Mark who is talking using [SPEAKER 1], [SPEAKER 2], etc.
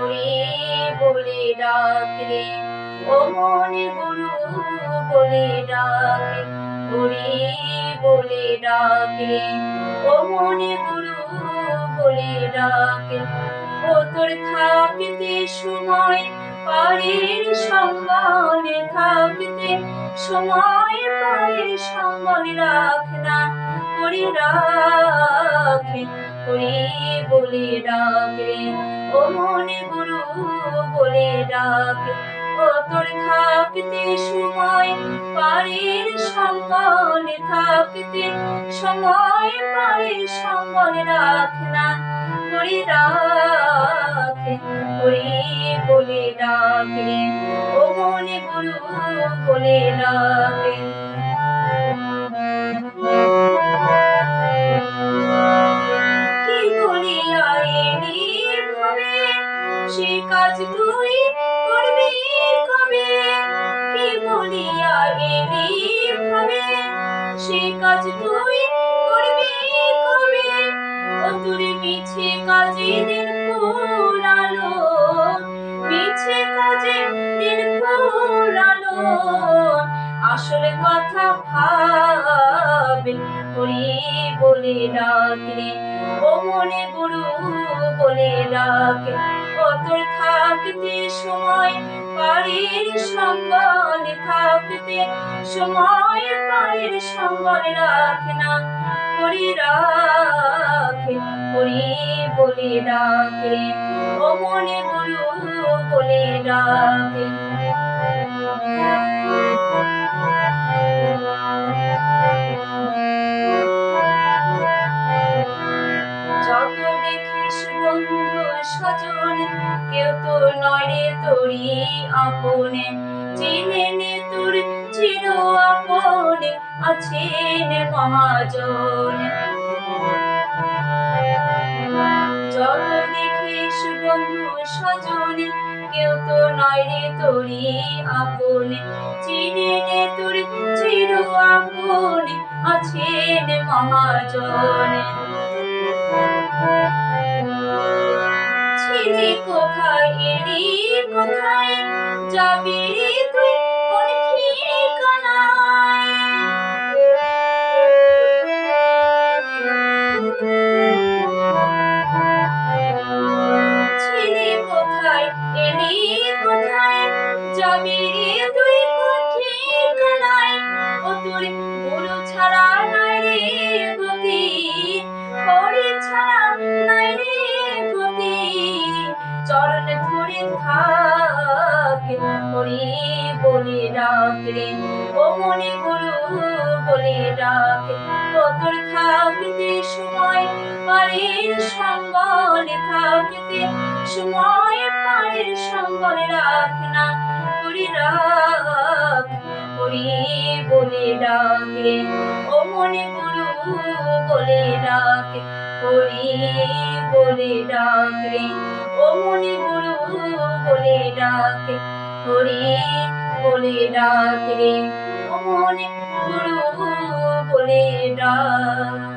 [SPEAKER 1] হরি বলে ডাকলে, ও মনে গুরু বলে ডাকে, হরি বলে ডাকলে, ও মনে গুরু বলে ডাকে। ও তোর থাকিতে সময় পারের সম্বলে থাকিতে সময় পারের সম্বল রাখ না, হরি রাখে, হরি বলে ডাকে, ও মনে গুরু বলে ডাকে। ও তোর থাকিতে সময় পারের সম্বলে থাকিতে সময় পারের সম্বল রাখ না, হরি রাখে, হরি বলে ডাকে, ও মনে গুরু বলে ডাকে। কি বলিয়া এলি ভাবে, সে কাজ তুই করবি কবে? কি বলিয়া এলি ভাবে, সে কাজ তুই করবি কবে? ও তোর মিছে কাজে দিন ফুরালো, মিছে কাজে দিন ফুরালো, আসলে কথা ভাবে, হরি বলে ডাকলে, ও মনে গুরু বলে ডাকে। ও তোর থাকিতে সময় পারের সম্বলে থাকিতে সময় পারের সম্বল রাখ না, হরি রাখে, হরি বলে ডাকে, ও মনে গুরু বলে ডাকে। যত দেখিস বন্ধু স্বজন, কেউ তো নয় রে তোরই আপনে, চিনে নে তোর চির আপনে আছেন মহাজন। যত দেখিস বন্ধু স্বজন, কেউ তো নয় রে তোরই আপনে, চিনে নে তোর চির আপনে আছেন মহাজন। ছিলি কোথায় এলি কোথায়, যাবি তুই কোন ঠিকানায়? ছিলি কোথায় এলি কোথায়, যাবি তুই কোন ঠিকানায়? ও তোর গুরু ছাড়া নাই রে গতি, হরি ছাড়া নাই রে গতি, চরণ ধরে থাকে, হরি বলে ডাকলে, ও মনে গুরু বলে ডাকে। ও তোর থাকিতে সময় পারের সম্বলে থাকিতে সময় পারের সম্বল রাখ না, হরি রাখ, হরি বলে ডাকলে, ও মনে গুরু বলে ডাকে, হরি বলে ডাকলে, ও মনে গুরু বলে ডাকে, হরি বলে ডাকলে, ও মনে গুরু বলে ডাক।